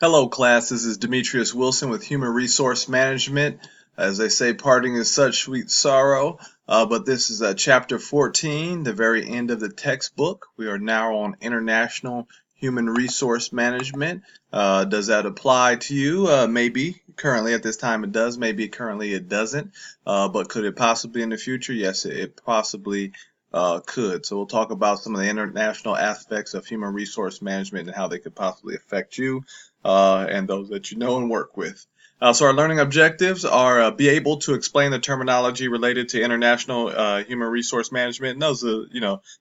Hello, class. This is Demetrius Wilson with Human Resource Management. As they say, parting is such sweet sorrow. But this is chapter 14, the very end of the textbook. We are now on International Human Resource Management. Does that apply to you? Maybe. Currently, at this time, it does. Maybe currently it doesn't. But could it possibly in the future? Yes, it possibly could. So we'll talk about some of the international aspects of human resource management and how they could possibly affect you and those that you know and work with. So our learning objectives are be able to explain the terminology related to international human resource management. And those are,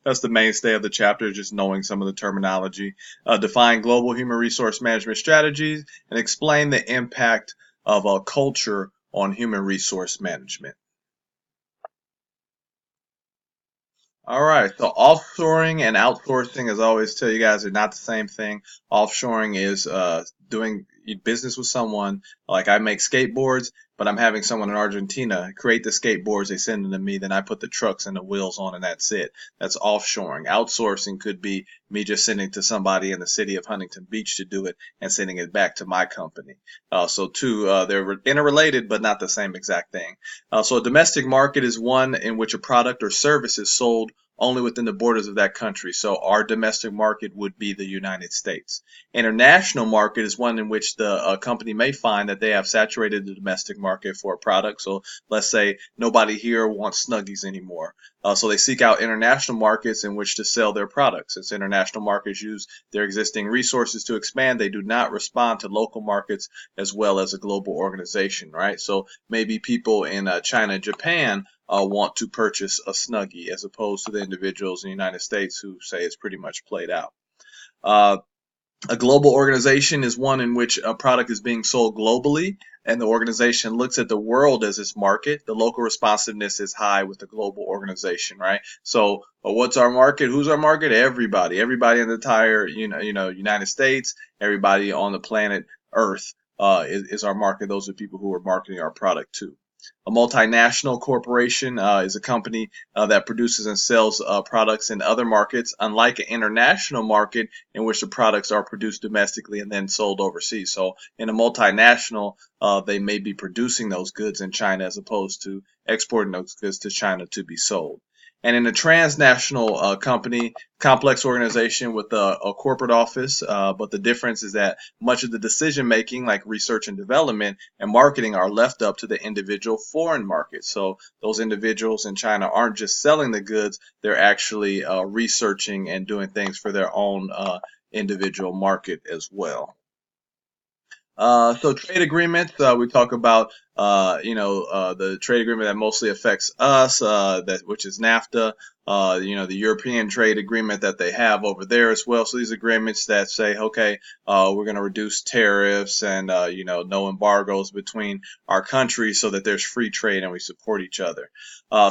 that's the mainstay of the chapter, just knowing some of the terminology. Define global human resource management strategies and explain the impact of a culture on human resource management. All right, so offshoring and outsourcing, as I always tell you guys, are not the same thing. Offshoring is doing business with someone. Like I make skateboards, but I'm having someone in Argentina create the skateboards. They send them to me, then I put the trucks and the wheels on, and that's it. That's offshoring. Outsourcing could be me just sending to somebody in the city of Huntington Beach to do it and sending it back to my company. They're interrelated, but not the same exact thing. So a domestic market is one in which a product or service is sold only within the borders of that country. So our domestic market would be the United States. International market is one in which the company may find that they have saturated the domestic market for a product. So let's say nobody here wants Snuggies anymore. So they seek out international markets in which to sell their products. Since international markets use their existing resources to expand, they do not respond to local markets as well as a global organization, right? So maybe people in China and Japan want to purchase a Snuggie as opposed to the individuals in the United States who say it's pretty much played out. Uh, a global organization is one in which a product is being sold globally, and the organization looks at the world as its market. The local responsiveness is high with the global organization, right? So, what's our market? Who's our market? Everybody in the entire, United States, everybody on the planet Earth is our market. Those are people who are marketing our product to. A multinational corporation is a company that produces and sells products in other markets, unlike an international market in which the products are produced domestically and then sold overseas. So in a multinational, they may be producing those goods in China as opposed to exporting those goods to China to be sold. And in a transnational company, complex organization with a corporate office, but the difference is that much of the decision making, like research and development and marketing, are left up to the individual foreign markets. So those individuals in China aren't just selling the goods, they're actually researching and doing things for their own individual market as well. So trade agreements, we talk about, the trade agreement that mostly affects us, which is NAFTA, the European trade agreement that they have over there as well. So these agreements that say, okay, we're going to reduce tariffs and, no embargoes between our countries so that there's free trade and we support each other.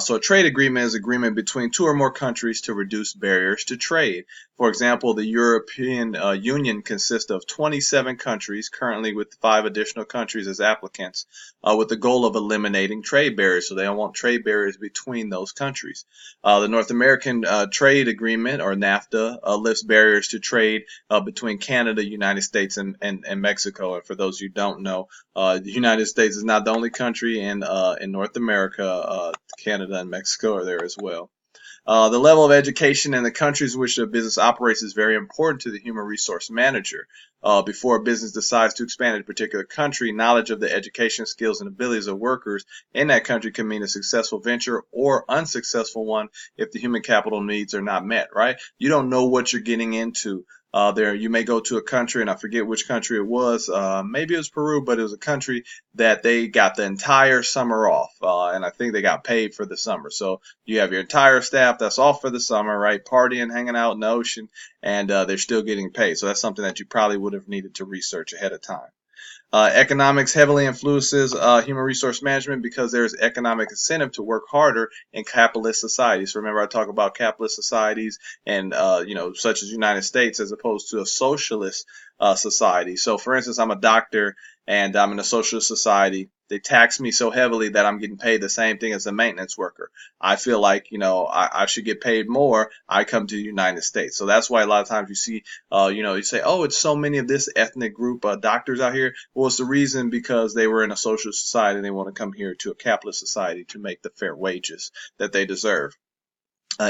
So a trade agreement is an agreement between two or more countries to reduce barriers to trade. For example, the European Union consists of 27 countries, currently with 5 additional countries as applicants, with the goal of eliminating trade barriers. So they don't want trade barriers between those countries. The North American Trade Agreement, or NAFTA, lifts barriers to trade between Canada, United States, and Mexico. And for those who don't know, the United States is not the only country in North America. Canada and Mexico are there as well. The level of education in the countries in which a business operates is very important to the human resource manager. Before a business decides to expand in a particular country, knowledge of the education, skills, and abilities of workers in that country can mean a successful venture or unsuccessful one if the human capital needs are not met, right? You don't know what you're getting into. You may go to a country, and I forget which country it was. Maybe it was Peru, but it was a country that they got the entire summer off, and I think they got paid for the summer. So you have your entire staff that's off for the summer, right? Partying, hanging out in the ocean, and they're still getting paid. So that's something that you probably would have needed to research ahead of time. Economics heavily influences human resource management because there's economic incentive to work harder in capitalist societies. So remember, I talk about capitalist societies and, such as the United States as opposed to a socialist society. So, for instance, I'm a doctor and I'm in a socialist society. they tax me so heavily that I'm getting paid the same thing as a maintenance worker. I feel like, I should get paid more. I come to the United States. So that's why a lot of times you see, you say, oh, it's so many of this ethnic group doctors out here. Well, it's the reason because they were in a social society and they want to come here to a capitalist society to make the fair wages that they deserve.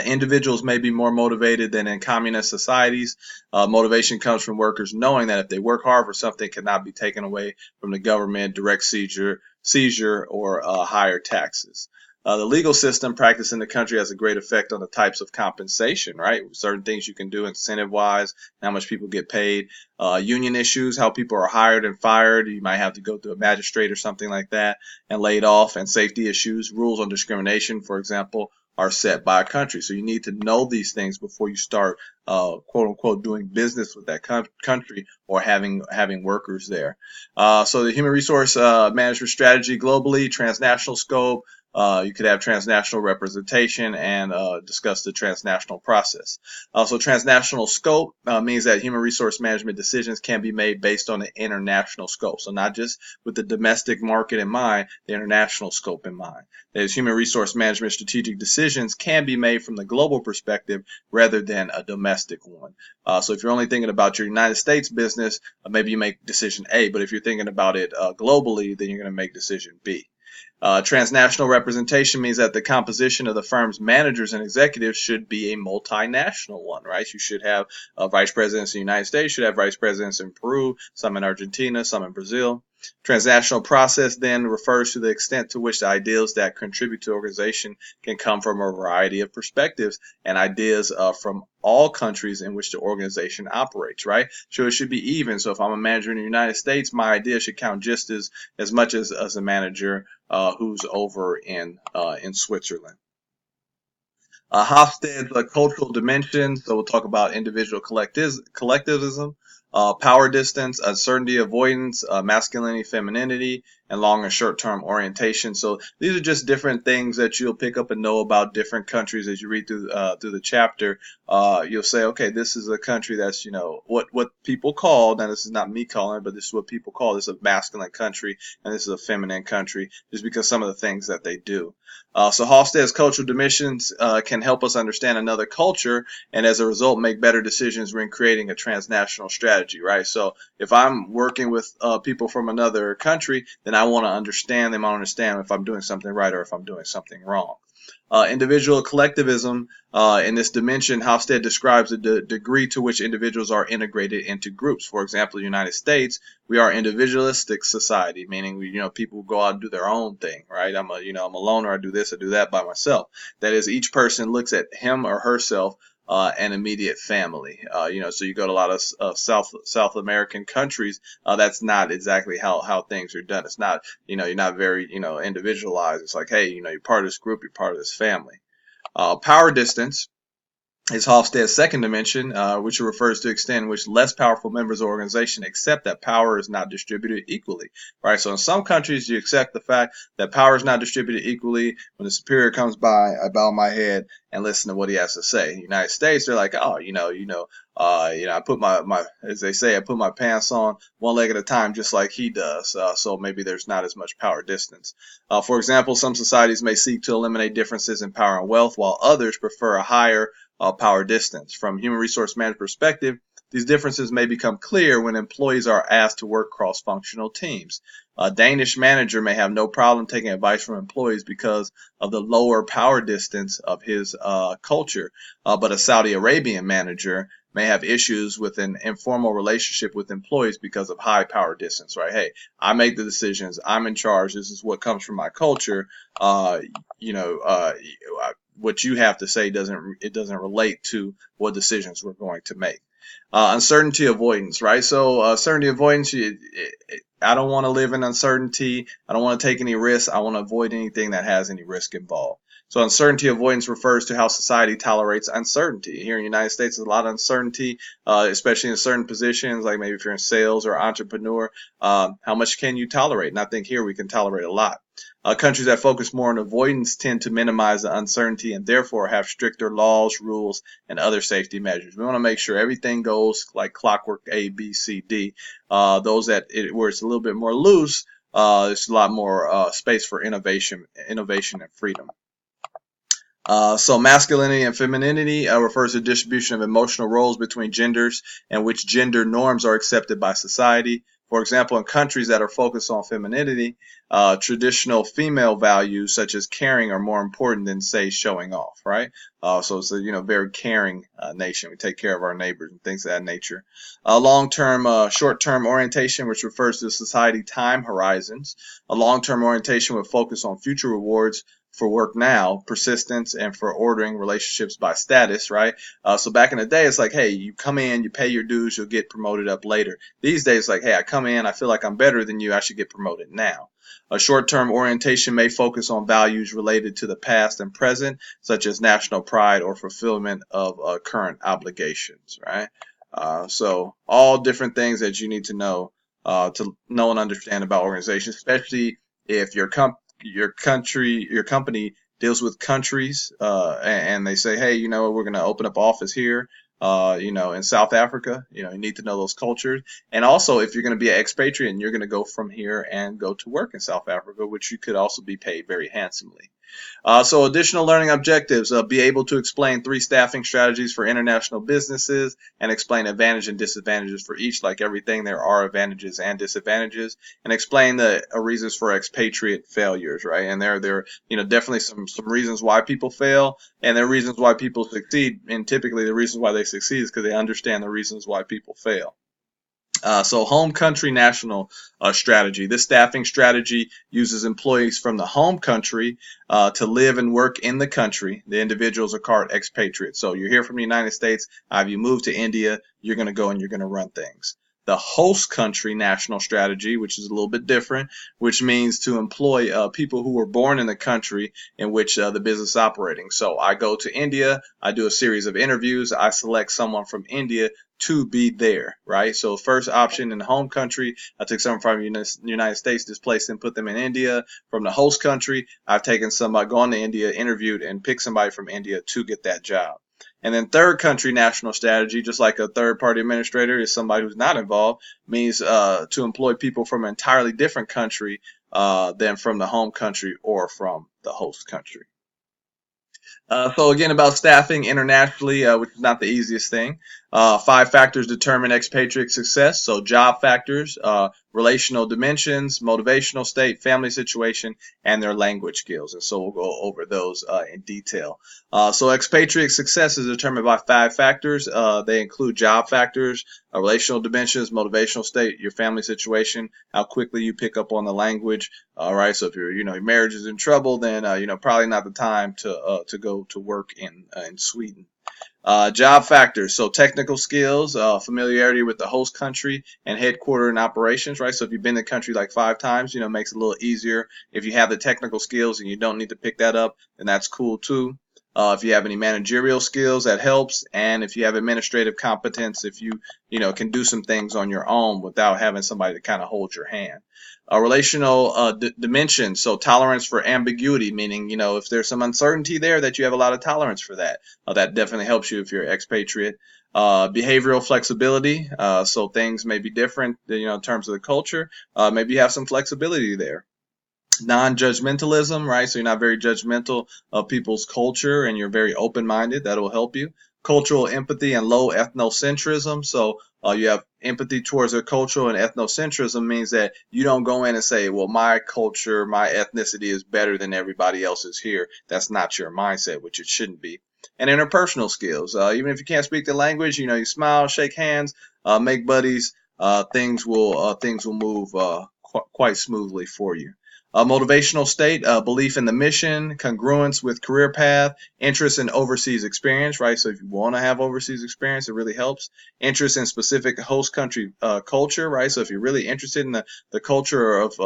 Individuals may be more motivated than in communist societies. Motivation comes from workers knowing that if they work hard for something, it cannot be taken away from the government, direct seizure or higher taxes. The legal system practiced in the country has a great effect on the types of compensation, right? Certain things you can do incentive-wise, how much people get paid. Union issues, how people are hired and fired. You might have to go through a magistrate or something like that and laid off. And safety issues, rules on discrimination, for example, are set by a country. So you need to know these things before you start, quote unquote, doing business with that country or having workers there. So the human resource management strategy globally, transnational scope. You could have transnational representation and discuss the transnational process. So transnational scope means that human resource management decisions can be made based on the international scope. So not just with the domestic market in mind, the international scope in mind. That is, human resource management strategic decisions can be made from the global perspective rather than a domestic one. So if you're only thinking about your United States business, maybe you make decision A, but if you're thinking about it globally, then you're going to make decision B. Transnational representation means that the composition of the firm's managers and executives should be a multinational one, right? You should have vice presidents in the United States, should have vice presidents in Peru, some in Argentina, some in Brazil. Transnational process then refers to the extent to which the ideas that contribute to the organization can come from a variety of perspectives and ideas from all countries in which the organization operates, right? So it should be even. So if I'm a manager in the United States, my idea should count just as much as a manager who's over in Switzerland. Hofstede's cultural dimensions. So we'll talk about individual collectivism, power distance, uncertainty avoidance, masculinity, femininity, and long and short-term orientation. So these are just different things that you'll pick up and know about different countries as you read through the chapter. You'll say, okay, this is a country that's, what people call, now this is not me calling it, but this is what people call, this is a masculine country and this is a feminine country, just because some of the things that they do. So Hofstede's cultural dimensions can help us understand another culture and as a result make better decisions when creating a transnational strategy, right? So if I'm working with people from another country, then I want to understand them. I understand if I'm doing something right or if I'm doing something wrong. Individual collectivism, in this dimension, Hofstede describes the degree to which individuals are integrated into groups. For example, the United States, we are individualistic society, meaning people go out and do their own thing, right? I'm a loner. I do this, I do that by myself. That is, each person looks at him or herself and immediate family. So you go to a lot of South American countries. That's not exactly how things are done. It's not, you're not very, individualized. It's like, hey, you're part of this group, you're part of this family. Power distance is Hofstede's second dimension, which refers to the extent in which less powerful members of the organization accept that power is not distributed equally, right? So in some countries, you accept the fact that power is not distributed equally. When the superior comes by, I bow my head and listen to what he has to say. In the United States, they're like, oh, I put as they say, I put my pants on one leg at a time, just like he does. So maybe there's not as much power distance. For example, some societies may seek to eliminate differences in power and wealth, while others prefer a higher power distance. From a human resource management perspective, these differences may become clear when employees are asked to work cross-functional teams. A Danish manager may have no problem taking advice from employees because of the lower power distance of his culture, but a Saudi Arabian manager may have issues with an informal relationship with employees because of high power distance, right? Hey, I make the decisions. I'm in charge. This is what comes from my culture. What you have to say doesn't relate to what decisions we're going to make. Uncertainty avoidance, right? So uncertainty avoidance, I don't want to live in uncertainty. I don't want to take any risks. I want to avoid anything that has any risk involved. So uncertainty avoidance refers to how society tolerates uncertainty. Here in the United States, there's a lot of uncertainty, especially in certain positions, like maybe if you're in sales or entrepreneur. How much can you tolerate? And I think here we can tolerate a lot. Countries that focus more on avoidance tend to minimize the uncertainty and therefore have stricter laws, rules, and other safety measures. We want to make sure everything goes like clockwork A, B, C, D. Those where it's a little bit more loose, there's a lot more space for innovation and freedom. So masculinity and femininity refers to the distribution of emotional roles between genders and which gender norms are accepted by society. For example, in countries that are focused on femininity, traditional female values such as caring are more important than, say, showing off, right? So it's a very caring nation. We take care of our neighbors and things of that nature. Long-term, short-term orientation, which refers to society time horizons. A long-term orientation would focus on future rewards for work now, persistence, and for ordering relationships by status, right? So back in the day, it's like, hey, you come in, you pay your dues, you'll get promoted up later. These days, like, hey, I come in, I feel like I'm better than you, I should get promoted now. A short-term orientation may focus on values related to the past and present, such as national pride or fulfillment of current obligations, right? So all different things that you need to know and understand about organizations, especially if your company deals with countries, and they say, hey, we're going to open up office here, in South Africa. You need to know those cultures. And also, if you're going to be an expatriate and you're going to go from here and go to work in South Africa, which you could also be paid very handsomely. So additional learning objectives, be able to explain 3 staffing strategies for international businesses and explain advantages and disadvantages for each. Like everything, there are advantages and disadvantages, and explain the reasons for expatriate failures, right? And there are definitely some reasons why people fail, and there are reasons why people succeed, and typically the reasons why they succeed is because they understand the reasons why people fail. So home country national strategy. This staffing strategy uses employees from the home country to live and work in the country. The individuals are called expatriates. So you're here from the United States. If you move to India, you're going to go and you're going to run things. The host country national strategy, which is a little bit different, which means to employ people who were born in the country in which the business is operating. So I go to India, I do a series of interviews, I select someone from India to be there, right? So first option in the home country, I took someone from the United States, displaced them, put them in India. From the host country, I've taken somebody, gone to India, interviewed, and picked somebody from India to get that job. And then third country national strategy, just like a third party administrator, is somebody who's not involved, means to employ people from an entirely different country than from the home country or from the host country. So again, about staffing internationally, which is not the easiest thing. 5 factors determine expatriate success. So job factors, relational dimensions, motivational state, family situation, and their language skills. And so we'll go over those in detail. So expatriate success is determined by 5 factors. They include job factors, relational dimensions, motivational state, your family situation, how quickly you pick up on the language. All right. So if your marriage is in trouble, then probably not the time to go to work in Sweden. Job factors, so technical skills, familiarity with the host country and headquarter and operations, right? So if you've been to the country like 5 times, it makes it a little easier. If you have the technical skills and you don't need to pick that up, then that's cool too. If you have any managerial skills, that helps. And if you have administrative competence, if you can do some things on your own without having somebody to kind of hold your hand. Relational dimension, so tolerance for ambiguity, meaning, if there's some uncertainty there, that you have a lot of tolerance for that. That definitely helps you if you're an expatriate. Behavioral flexibility, so things may be different, in terms of the culture. Maybe you have some flexibility there. Non-judgmentalism, right? So you're not very judgmental of people's culture and you're very open-minded. That'll help you. Cultural empathy and low ethnocentrism. So you have empathy towards their culture, and ethnocentrism means that you don't go in and say, well, my culture, my ethnicity is better than everybody else's here. That's not your mindset, which it shouldn't be. And interpersonal skills. Even if you can't speak the language, you smile, shake hands, make buddies. Things will move quite smoothly for you. Motivational state, belief in the mission, congruence with career path, interest in overseas experience, right? So if you want to have overseas experience, it really helps. Interest in specific host country culture, right? So if you're really interested in the culture of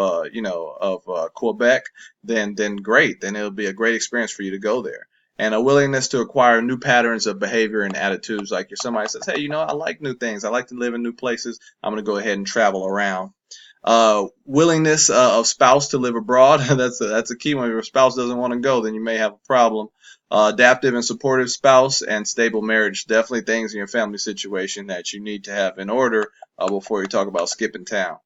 Quebec, then great. Then it'll be a great experience for you to go there. And a willingness to acquire new patterns of behavior and attitudes. Like if somebody says, hey, I like new things. I like to live in new places. I'm going to go ahead and travel around. Willingness of spouse to live abroad. That's a key one. If your spouse doesn't want to go, then you may have a problem. Adaptive and supportive spouse and stable marriage. Definitely things in your family situation that you need to have in order before you talk about skipping town.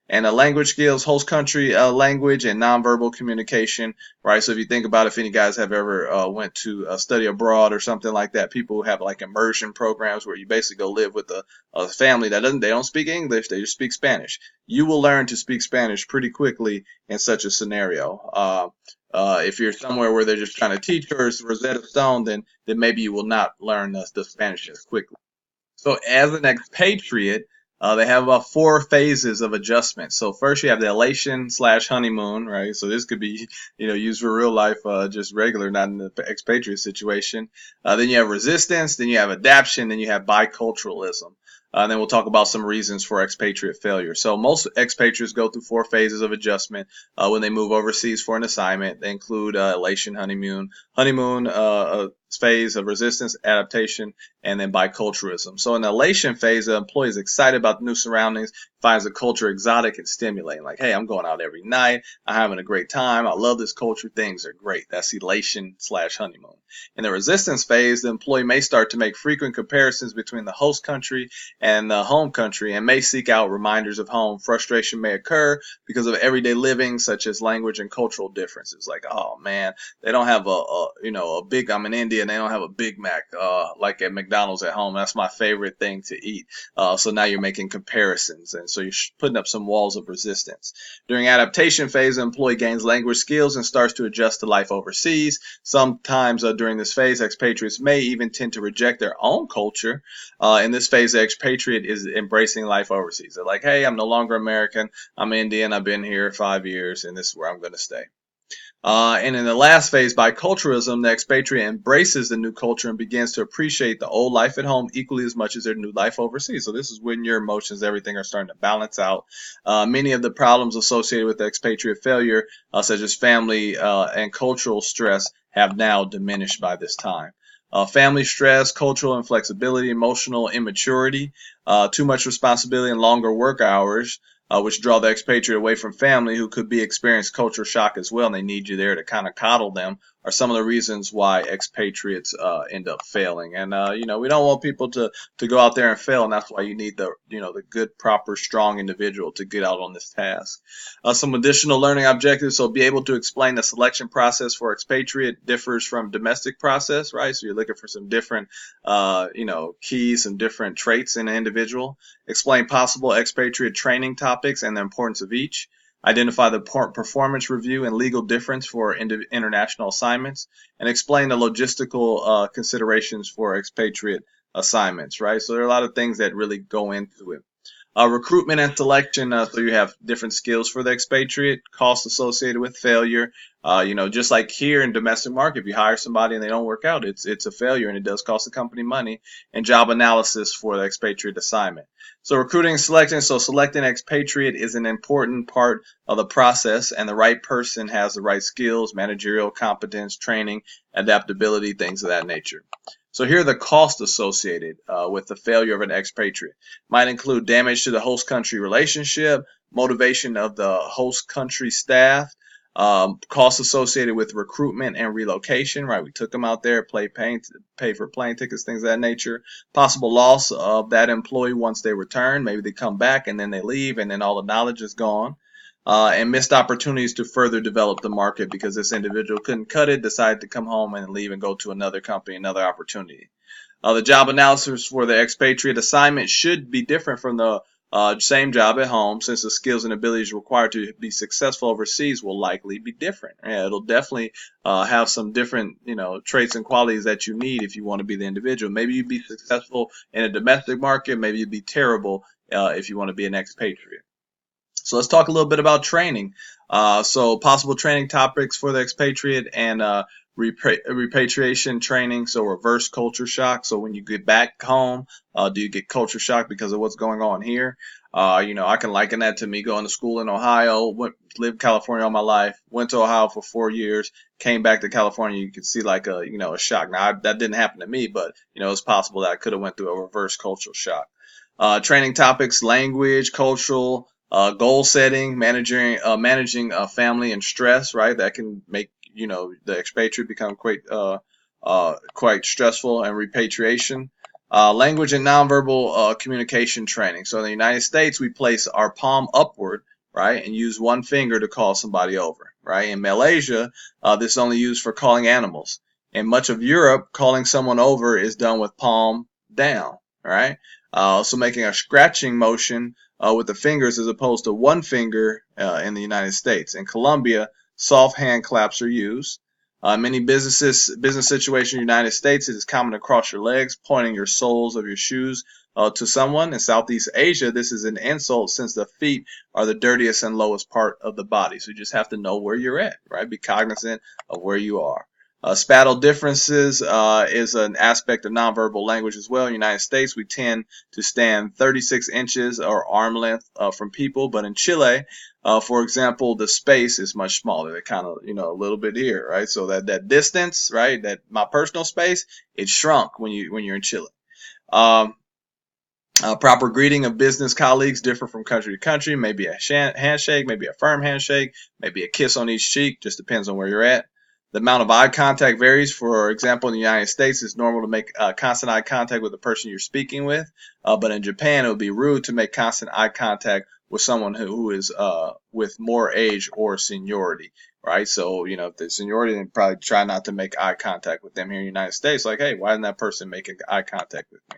And language skills, host country language and nonverbal communication, right? So if you think about if any guys have ever went to study abroad or something like that, people who have like immersion programs where you basically go live with a family that they don't speak English, they just speak Spanish. You will learn to speak Spanish pretty quickly in such a scenario. If you're somewhere where they're just trying to teach or it's Rosetta Stone, then maybe you will not learn the Spanish as quickly. So as an expatriate, they have about 4 phases of adjustment. So first you have the elation slash honeymoon, right? So this could be, used for real life, just regular, not in the expatriate situation. Then you have resistance, then you have adaptation, then you have biculturalism. And then we'll talk about some reasons for expatriate failure. So most expatriates go through 4 phases of adjustment when they move overseas for an assignment. They include elation, honeymoon phase of resistance, adaptation, and then biculturalism. So in the elation phase, the employee is excited about the new surroundings, finds the culture exotic and stimulating. Like, hey, I'm going out every night. I'm having a great time. I love this culture. Things are great. That's elation slash honeymoon. In the resistance phase, the employee may start to make frequent comparisons between the host country and the home country and may seek out reminders of home. Frustration may occur because of everyday living, such as language and cultural differences. Like, oh man, they don't have a big, I'm in India and they don't have a Big Mac like at McDonald's at home. That's my favorite thing to eat. So now you're making comparisons, and so you're putting up some walls of resistance. During adaptation phase, the employee gains language skills and starts to adjust to life overseas. Sometimes during this phase, expatriates may even tend to reject their own culture. In this phase, the expatriate is embracing life overseas. They're like, hey, I'm no longer American. I'm Indian. I've been here 5 years, and this is where I'm going to stay. And in the last phase, biculturalism, the expatriate embraces the new culture and begins to appreciate the old life at home equally as much as their new life overseas. So this is when your emotions, everything are starting to balance out. Many of the problems associated with expatriate failure, such as family and cultural stress, have now diminished by this time. Family stress, cultural inflexibility, emotional immaturity, too much responsibility and longer work hours, which draw the expatriate away from family who could be experiencing culture shock as well, and they need you there to kind of coddle them, are some of the reasons why expatriates end up failing. And we don't want people to go out there and fail, and that's why you need the good, proper, strong individual to get out on this task. Some additional learning objectives: so be able to explain the selection process for expatriate differs from domestic process, right? So you're looking for some different keys, some different traits in an individual. Explain possible expatriate training topics and the importance of each. Identify the performance review and legal difference for international assignments, and explain the logistical considerations for expatriate assignments, right? So there are a lot of things that really go into it. Recruitment and selection, so you have different skills for the expatriate, costs associated with failure. Just like here in domestic market, if you hire somebody and they don't work out, it's a failure and it does cost the company money. And job analysis for the expatriate assignment. So recruiting and selecting, so selecting an expatriate is an important part of the process, and the right person has the right skills, managerial competence, training, adaptability, things of that nature. So here are the costs associated with the failure of an expatriate. Might include damage to the host country relationship, motivation of the host country staff, costs associated with recruitment and relocation, right? We took them out there, pay for plane tickets, things of that nature. Possible loss of that employee once they return. Maybe they come back and then they leave and then all the knowledge is gone. And missed opportunities to further develop the market because this individual couldn't cut it, decided to come home and leave and go to another company, another opportunity. The job analysis for the expatriate assignment should be different from the same job at home, since the skills and abilities required to be successful overseas will likely be different. Yeah, it'll definitely have some different, traits and qualities that you need if you want to be the individual. Maybe you'd be successful in a domestic market. Maybe you'd be terrible if you want to be an expatriate. So let's talk a little bit about training. So possible training topics for the expatriate and repatriation training. So reverse culture shock. So when you get back home, do you get culture shock because of what's going on here? I can liken that to me going to school in Ohio, lived in California all my life, went to Ohio for 4 years, came back to California. You could see like a shock. Now that didn't happen to me, but it's possible that I could have went through a reverse cultural shock. Training topics: language, cultural, goal setting, managing family and stress, right? That can make the expatriate become quite stressful, and repatriation. Language and nonverbal communication training. So in the United States, we place our palm upward right? And use one finger to call somebody over, right? In Malaysia, this is only used for calling animals. In much of Europe, calling someone over is done with palm down, right? Also making a scratching motion with the fingers as opposed to one finger in the United States. In Colombia, soft hand claps are used. Many business situations in the United States, it is common to cross your legs, pointing your soles of your shoes to someone. In Southeast Asia, this is an insult since the feet are the dirtiest and lowest part of the body. So you just have to know where you're at, right? Be cognizant of where you are. Spatial differences is an aspect of nonverbal language as well. In the United States, we tend to stand 36 inches or arm length from people, but in Chile, for example, the space is much smaller. They're kind of, a little bit here, right? So that distance, right, that my personal space, it shrunk when you're in Chile. Proper greeting of business colleagues differ from country to country. Maybe a handshake, maybe a firm handshake, maybe a kiss on each cheek. Just depends on where you're at. The amount of eye contact varies. For example, in the United States, it's normal to make constant eye contact with the person you're speaking with. But in Japan, it would be rude to make constant eye contact with someone who is with more age or seniority, right? So, if there's seniority, then probably try not to make eye contact with them here in the United States. Like, hey, why isn't that person making eye contact with me?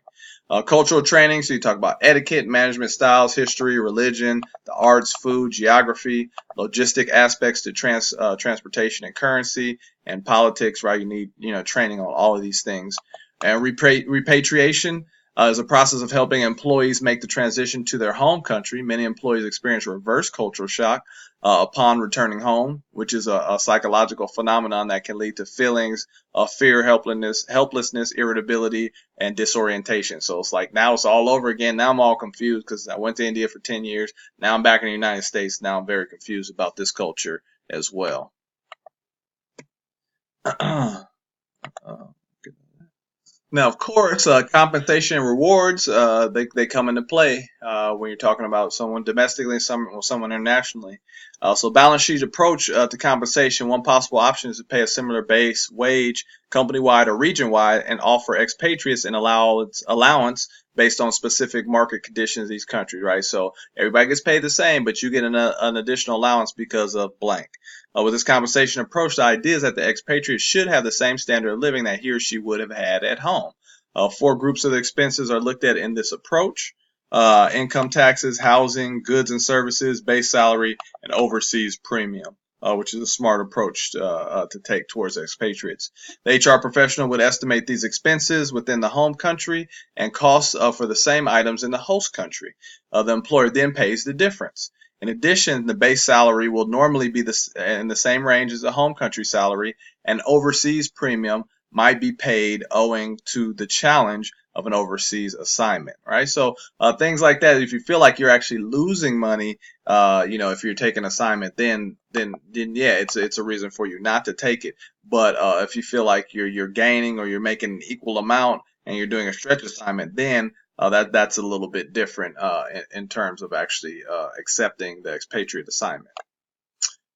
Cultural training, so you talk about etiquette, management styles, history, religion, the arts, food, geography, logistic aspects to transportation and currency, and politics, right? You need, training on all of these things. And repatriation is a process of helping employees make the transition to their home country. Many employees experience reverse cultural shock upon returning home, which is a psychological phenomenon that can lead to feelings of fear, helplessness, irritability, and disorientation. So it's like now it's all over again. Now I'm all confused because I went to India for 10 years. Now I'm back in the United States. Now I'm very confused about this culture as well. Now, of course, compensation and rewards, they come into play when you're talking about someone domestically and someone internationally. So balance sheet approach to compensation, one possible option is to pay a similar base wage company-wide or region-wide and offer expatriates an allowance based on specific market conditions in each country, right? So everybody gets paid the same, but you get an additional allowance because of blank. With this compensation approach, the idea is that the expatriate should have the same standard of living that he or she would have had at home. 4 groups of expenses are looked at in this approach. Income taxes, housing, goods and services, base salary, and overseas premium, which is a smart approach to take towards expatriates. The HR professional would estimate these expenses within the home country and costs for the same items in the host country. The employer then pays the difference. In addition, the base salary will normally be in the same range as the home country salary, and overseas premium might be paid owing to the challenge of an overseas assignment, right? So things like that. If you feel like you're actually losing money, if you're taking an assignment, then yeah, it's a reason for you not to take it. But if you feel like you're gaining or you're making an equal amount and you're doing a stretch assignment, then that's a little bit different in terms of actually accepting the expatriate assignment.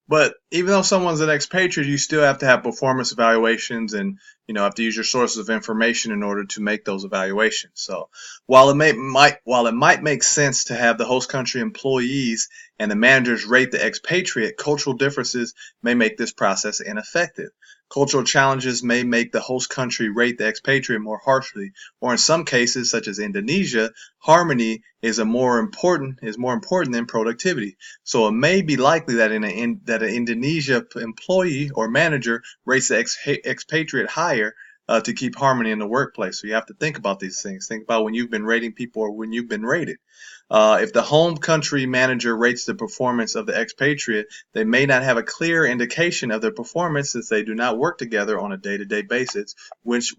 But even though someone's an expatriate, you still have to have performance evaluations and, have to use your sources of information in order to make those evaluations. So while it might make sense to have the host country employees and the managers rate the expatriate, cultural differences may make this process ineffective. Cultural challenges may make the host country rate the expatriate more harshly, or in some cases, such as Indonesia, harmony is more important than productivity. So it may be likely that an Indonesia employee or manager rates the expatriate higher to keep harmony in the workplace. So you have to think about these things. Think about when you've been rating people or when you've been rated. If the home country manager rates the performance of the expatriate, they may not have a clear indication of their performance since they do not work together on a day-to-day basis, which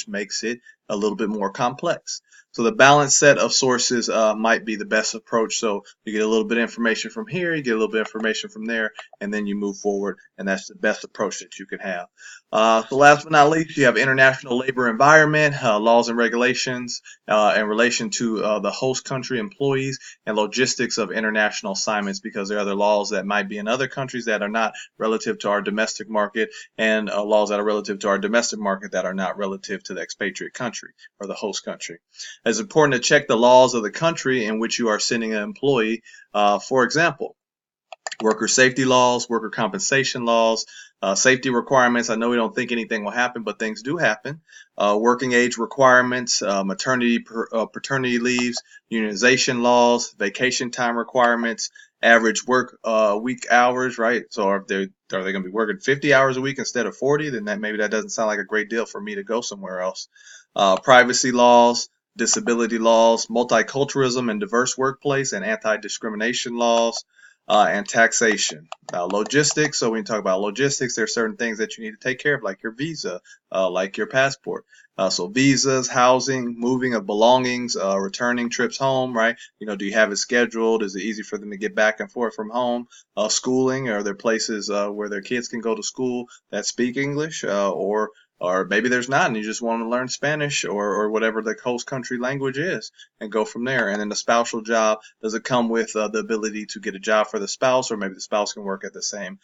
makes it a little bit more complex. So the balanced set of sources might be the best approach. So you get a little bit of information from here, you get a little bit of information from there, and then you move forward, and that's the best approach that you can have. So last but not least, you have international labor environment, laws and regulations in relation to the host country employees and logistics of international assignments, because there are other laws that might be in other countries that are not relative to our domestic market, and laws that are relative to our domestic market that are not relative to the expatriate country or the host country. It's important to check the laws of the country in which you are sending an employee. For example, Worker safety laws, worker compensation laws, safety requirements. I know we don't think anything will happen, but things do happen. Working age requirements, paternity leaves, unionization laws, vacation time requirements, average work week hours, right? So are they going to be working 50 hours a week instead of 40? Then maybe that doesn't sound like a great deal for me to go somewhere else. Privacy laws, disability laws, multiculturalism and diverse workplace, and anti-discrimination laws, and taxation. Logistics. So when you talk about logistics, there are certain things that you need to take care of, like your visa, like your passport. So visas, housing, moving of belongings, returning trips home, right? Do you have it scheduled? Is it easy for them to get back and forth from home? Schooling, are there places where their kids can go to school that speak English, or maybe there's not, and you just want to learn Spanish or whatever the host country language is, and go from there. And then the spousal job, does it come with the ability to get a job for the spouse, or maybe the spouse can work at the same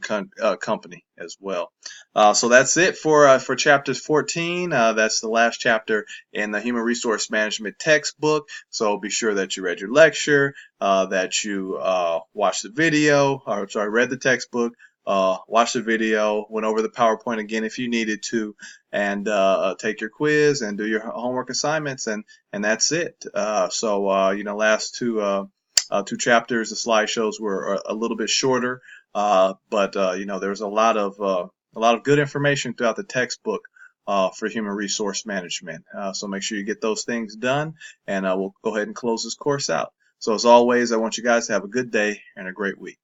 company as well. So that's it for chapters 14. That's the last chapter in the Human Resource Management textbook. So be sure that you read your lecture, that you watched the video, or sorry, read the textbook, watch the video, went over the PowerPoint again if you needed to, and take your quiz and do your homework assignments, and that's it. Last two chapters, the slideshows were a little bit shorter, but there's a lot of good information throughout the textbook for human resource management. So make sure you get those things done, and we'll go ahead and close this course out. So as always, I want you guys to have a good day and a great week.